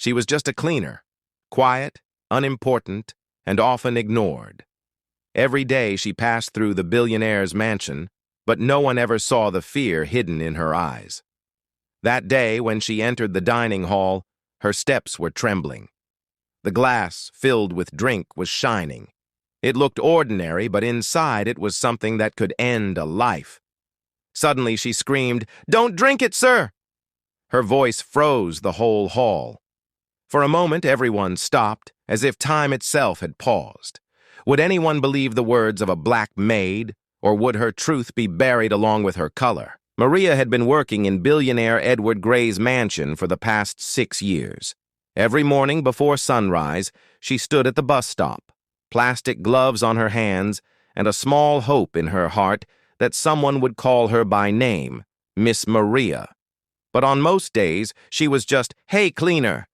She was just a cleaner, quiet, unimportant, and often ignored. Every day she passed through the billionaire's mansion, but no one ever saw the fear hidden in her eyes. That day, when she entered the dining hall, her steps were trembling. The glass, filled with drink, was shining. It looked ordinary, but inside it was something that could end a life. Suddenly she screamed, "Don't drink it, sir!" Her voice froze the whole hall. For a moment, everyone stopped, as if time itself had paused. Would anyone believe the words of a black maid, or would her truth be buried along with her color? Maria had been working in billionaire Edward Gray's mansion for the past 6 years. Every morning before sunrise, she stood at the bus stop, plastic gloves on her hands, and a small hope in her heart that someone would call her by name, Miss Maria. But on most days, she was just, "Hey, cleaner."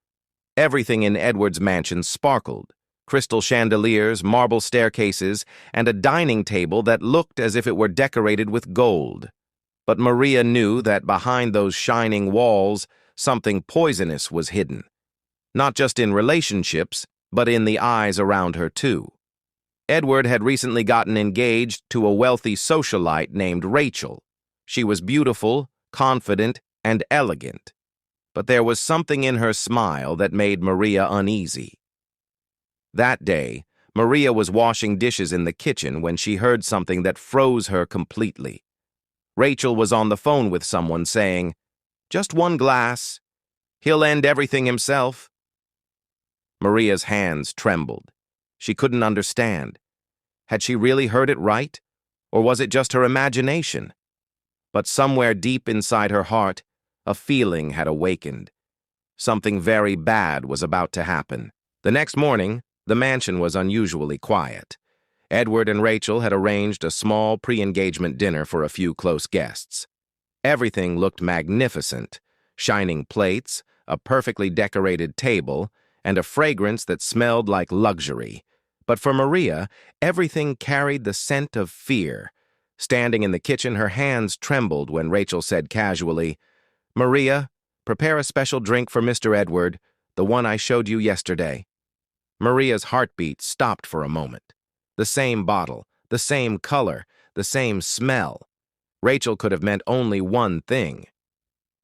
Everything in Edward's mansion sparkled: crystal chandeliers, marble staircases, and a dining table that looked as if it were decorated with gold. But Maria knew that behind those shining walls, something poisonous was hidden. Not just in relationships, but in the eyes around her too. Edward had recently gotten engaged to a wealthy socialite named Rachel. She was beautiful, confident, and elegant. But there was something in her smile that made Maria uneasy. That day, Maria was washing dishes in the kitchen when she heard something that froze her completely. Rachel was on the phone with someone saying, "Just one glass. He'll end everything himself." Maria's hands trembled. She couldn't understand. Had she really heard it right? Or was it just her imagination? But somewhere deep inside her heart, a feeling had awakened. Something very bad was about to happen. The next morning, the mansion was unusually quiet. Edward and Rachel had arranged a small pre-engagement dinner for a few close guests. Everything looked magnificent: shining plates, a perfectly decorated table, and a fragrance that smelled like luxury. But for Maria, everything carried the scent of fear. Standing in the kitchen, her hands trembled when Rachel said casually, "Maria, prepare a special drink for Mr. Edward, the one I showed you yesterday." Maria's heartbeat stopped for a moment. The same bottle, the same color, the same smell. Rachel could have meant only one thing.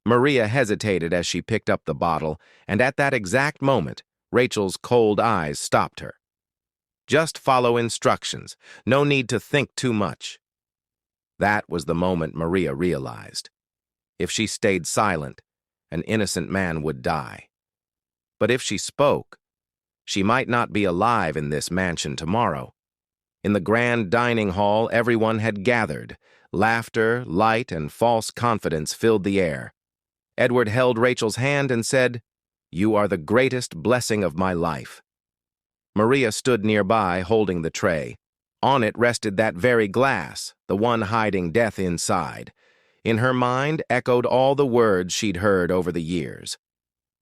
Maria hesitated as she picked up the bottle, and at that exact moment, Rachel's cold eyes stopped her. "Just follow instructions. No need to think too much." That was the moment Maria realized. If she stayed silent, an innocent man would die. But if she spoke, she might not be alive in this mansion tomorrow. In the grand dining hall, everyone had gathered. Laughter, light, and false confidence filled the air. Edward held Rachel's hand and said, "You are the greatest blessing of my life." Maria stood nearby, holding the tray. On it rested that very glass, the one hiding death inside. In her mind echoed all the words she'd heard over the years.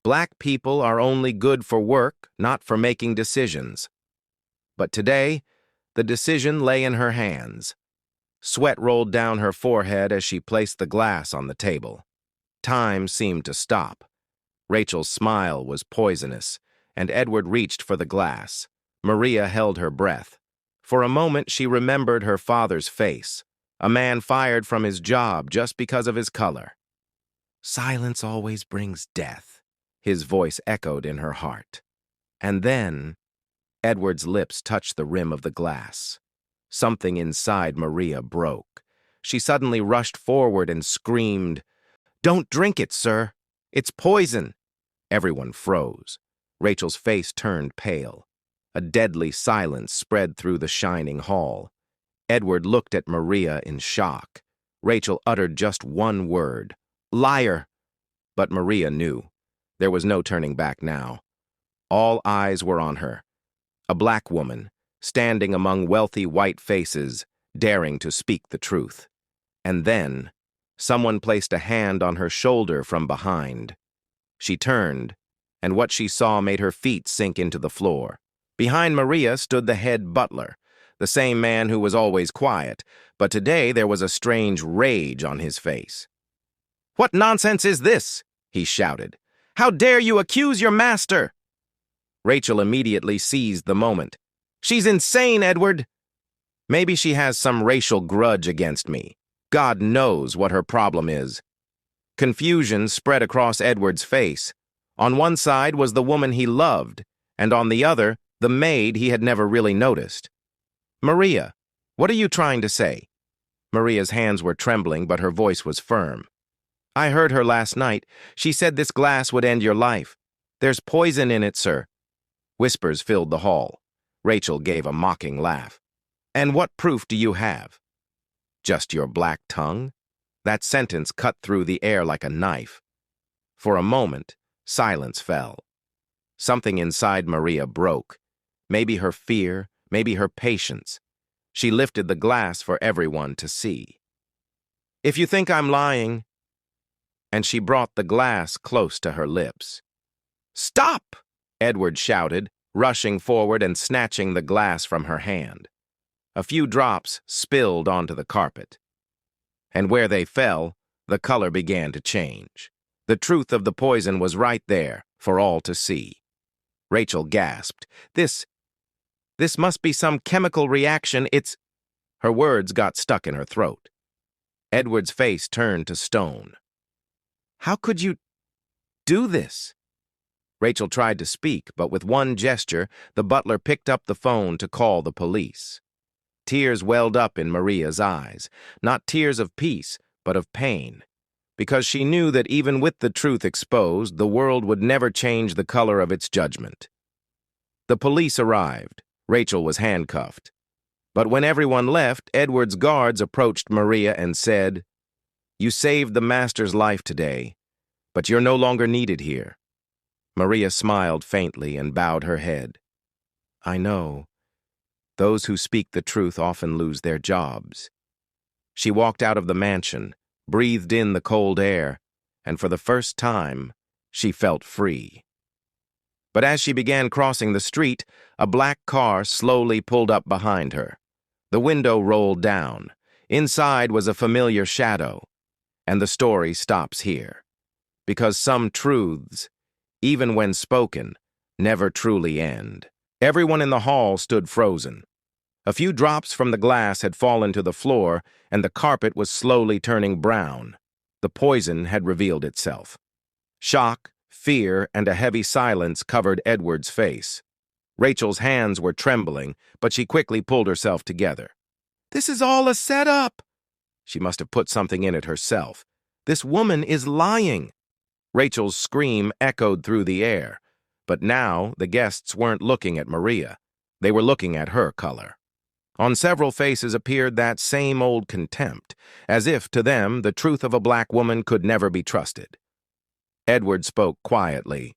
Black people are only good for work, not for making decisions. But today, the decision lay in her hands. Sweat rolled down her forehead as she placed the glass on the table. Time seemed to stop. Rachel's smile was poisonous, and Edward reached for the glass. Maria held her breath. For a moment, she remembered her father's face, a man fired from his job just because of his color. "Silence always brings death," his voice echoed in her heart. And then, Edward's lips touched the rim of the glass. Something inside Maria broke. She suddenly rushed forward and screamed, "Don't drink it, sir! It's poison!" Everyone froze. Rachel's face turned pale. A deadly silence spread through the shining hall. Edward looked at Maria in shock. Rachel uttered just one word, "Liar!" But Maria knew. There was no turning back now. All eyes were on her. A black woman, standing among wealthy white faces, daring to speak the truth. And then, someone placed a hand on her shoulder from behind. She turned, and what she saw made her feet sink into the floor. Behind Maria stood the head butler, the same man who was always quiet, but today there was a strange rage on his face. "What nonsense is this?" he shouted. How dare you accuse your master? Rachel immediately seized the moment. She's insane, Edward. Maybe she has some racial grudge against me. God knows what her problem is. Confusion spread across Edward's face. On one side was the woman he loved, and on the other, the maid he had never really noticed. Maria, what are you trying to say? Maria's hands were trembling, but her voice was firm. I heard her last night. She said this glass would end your life. There's poison in it, sir. Whispers filled the hall. Rachel gave a mocking laugh. And what proof do you have? Just your black tongue? That sentence cut through the air like a knife. For a moment, silence fell. Something inside Maria broke. Maybe her fear, maybe her patience. She lifted the glass for everyone to see. If you think I'm lying... And she brought the glass close to her lips. Stop! Edward shouted, rushing forward and snatching the glass from her hand. A few drops spilled onto the carpet. And where they fell, the color began to change. The truth of the poison was right there for all to see. Rachel gasped. This must be some chemical reaction. Her words got stuck in her throat. Edward's face turned to stone. How could you do this? Rachel tried to speak, but with one gesture, the butler picked up the phone to call the police. Tears welled up in Maria's eyes, not tears of peace, but of pain, because she knew that even with the truth exposed, the world would never change the color of its judgment. The police arrived. Rachel was handcuffed. But when everyone left, Edward's guards approached Maria and said, You saved the master's life today, but you're no longer needed here. Maria smiled faintly and bowed her head. I know. Those who speak the truth often lose their jobs. She walked out of the mansion, breathed in the cold air, and for the first time, she felt free. But as she began crossing the street, a black car slowly pulled up behind her. The window rolled down. Inside was a familiar shadow. And the story stops here. Because some truths, even when spoken, never truly end. Everyone in the hall stood frozen. A few drops from the glass had fallen to the floor, and the carpet was slowly turning brown. The poison had revealed itself. Shock, fear, and a heavy silence covered Edward's face. Rachel's hands were trembling, but she quickly pulled herself together. This is all a setup! She must have put something in it herself. This woman is lying. Rachel's scream echoed through the air. But now the guests weren't looking at Maria. They were looking at her color. On several faces appeared that same old contempt, as if, to them, the truth of a black woman could never be trusted. Edward spoke quietly.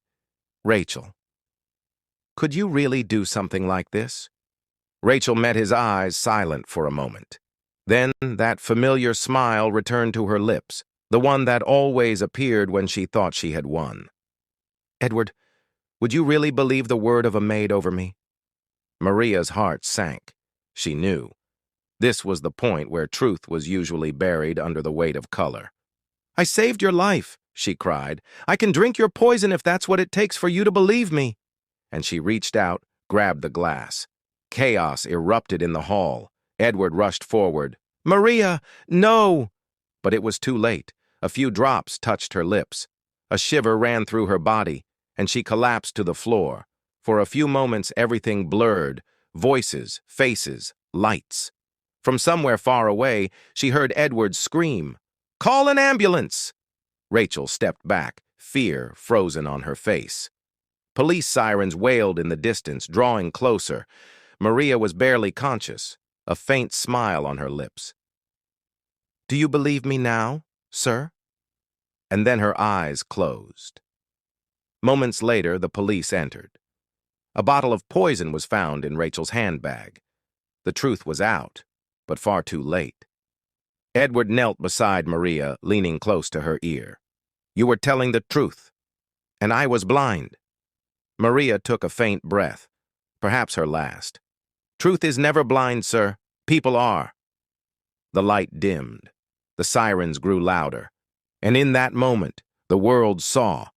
Rachel, could you really do something like this? Rachel met his eyes, silent for a moment. Then that familiar smile returned to her lips, the one that always appeared when she thought she had won. Edward, would you really believe the word of a maid over me? Maria's heart sank. She knew. This was the point where truth was usually buried under the weight of color. I saved your life, she cried. I can drink your poison if that's what it takes for you to believe me. And she reached out, grabbed the glass. Chaos erupted in the hall. Edward rushed forward. Maria, no! But it was too late. A few drops touched her lips. A shiver ran through her body, and she collapsed to the floor. For a few moments, everything blurred. Voices, faces, lights. From somewhere far away, she heard Edward scream, Call an ambulance! Rachel stepped back, fear frozen on her face. Police sirens wailed in the distance, drawing closer. Maria was barely conscious, a faint smile on her lips. Do you believe me now, sir? And then her eyes closed. Moments later, the police entered. A bottle of poison was found in Rachel's handbag. The truth was out, but far too late. Edward knelt beside Maria, leaning close to her ear. You were telling the truth, and I was blind. Maria took a faint breath, perhaps her last. Truth is never blind, sir. People are. The light dimmed. The sirens grew louder. And in that moment, the world saw.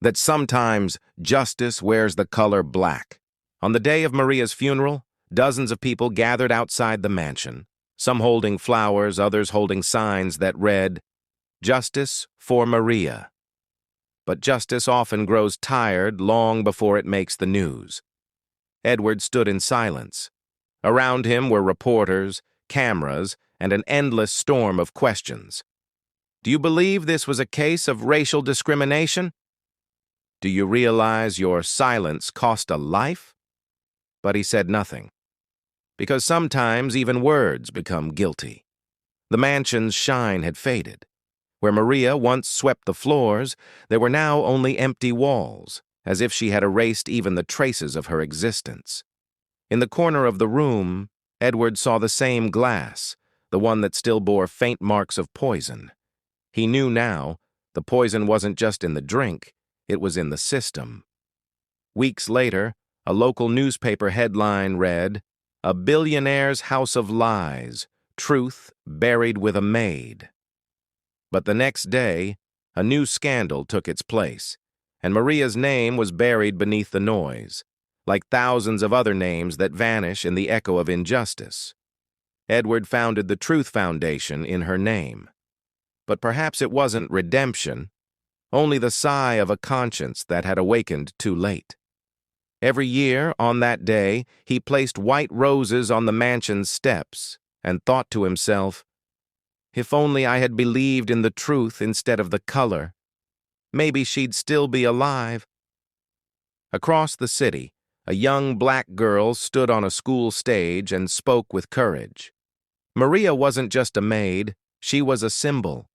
that sometimes justice wears the color black. On the day of Maria's funeral, dozens of people gathered outside the mansion, some holding flowers, others holding signs that read, "Justice for Maria." But justice often grows tired long before it makes the news. Edward stood in silence. Around him were reporters, cameras, and an endless storm of questions. Do you believe this was a case of racial discrimination? Do you realize your silence cost a life? But he said nothing. Because sometimes even words become guilty. The mansion's shine had faded. Where Maria once swept the floors, there were now only empty walls, as if she had erased even the traces of her existence. In the corner of the room, Edward saw the same glass, the one that still bore faint marks of poison. He knew now the poison wasn't just in the drink, it was in the system. Weeks later, a local newspaper headline read, "A billionaire's house of lies, truth buried with a maid." But the next day, a new scandal took its place, and Maria's name was buried beneath the noise, like thousands of other names that vanish in the echo of injustice. Edward founded the Truth Foundation in her name. But perhaps it wasn't redemption, only the sigh of a conscience that had awakened too late. Every year, on that day, he placed white roses on the mansion's steps and thought to himself, if only I had believed in the truth instead of the color, maybe she'd still be alive. Across the city, a young black girl stood on a school stage and spoke with courage. Maria wasn't just a maid, she was a symbol.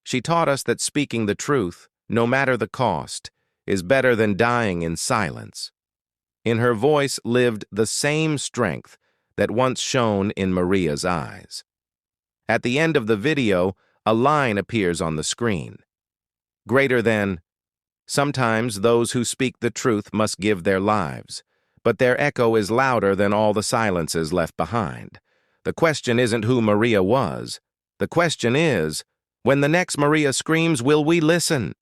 She taught us that speaking the truth, no matter the cost, is better than dying in silence. In her voice lived the same strength that once shone in Maria's eyes. At the end of the video, a line appears on the screen. Greater than, sometimes those who speak the truth must give their lives, but their echo is louder than all the silences left behind. The question isn't who Maria was. The question is, when the next Maria screams, will we listen?